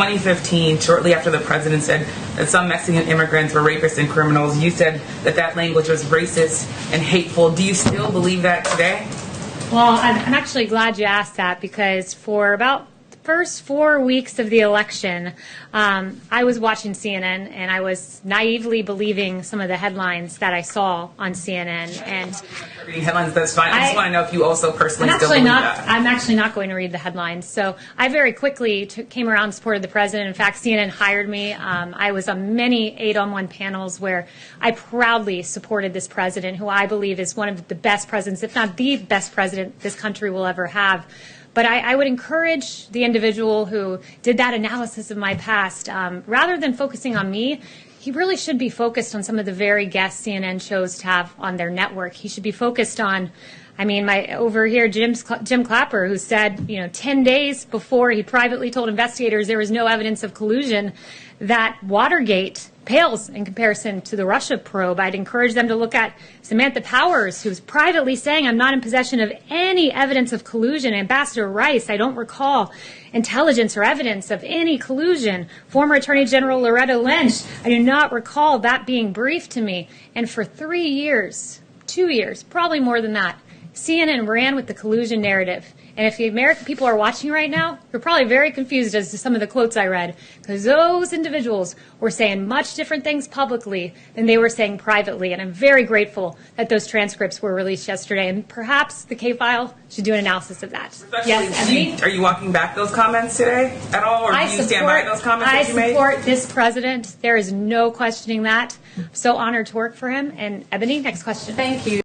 2015, shortly after the president said that some Mexican immigrants were rapists and criminals, you said that that language was racist and hateful. Do you still believe that today? Well, I'm actually glad you asked that, because for about the first 4 weeks of the election, I was watching CNN and I was naively believing some of the headlines that I saw on CNN. And reading headlines, that's fine. I just want to know if you also personally still believe that. I'm actually not going to read the headlines. So I very quickly came around and supported the president. In fact, CNN hired me. I was on many 8-on-1 panels where I proudly supported this president, who I believe is one of the best presidents, if not the best president this country will ever have. But I would encourage the individual who did that analysis of my past, rather than focusing on me, he really should be focused on some of the very guests CNN chose to have on their network. He should be focused on, over here, Jim Clapper, who said, 10 days before he privately told investigators there was no evidence of collusion, that Watergate pales in comparison to the Russia probe. I'd encourage them to look at Samantha Powers, who's privately saying, I'm not in possession of any evidence of collusion. Ambassador Rice, I don't recall intelligence or evidence of any collusion. Former Attorney General Loretta Lynch, I do not recall that being briefed to me. And for 3 years, 2 years, probably more than that, CNN ran with the collusion narrative. And if the American people are watching right now, you're probably very confused as to some of the quotes I read, because those individuals were saying much different things publicly than they were saying privately. And I'm very grateful that those transcripts were released yesterday. And perhaps the K-File should do an analysis of that. Yes, Emily? Are you walking back those comments today at all, or do you stand by those comments that you made? I support this president. There is no questioning that. So honored to work for him. And Ebony, next question. Thank you.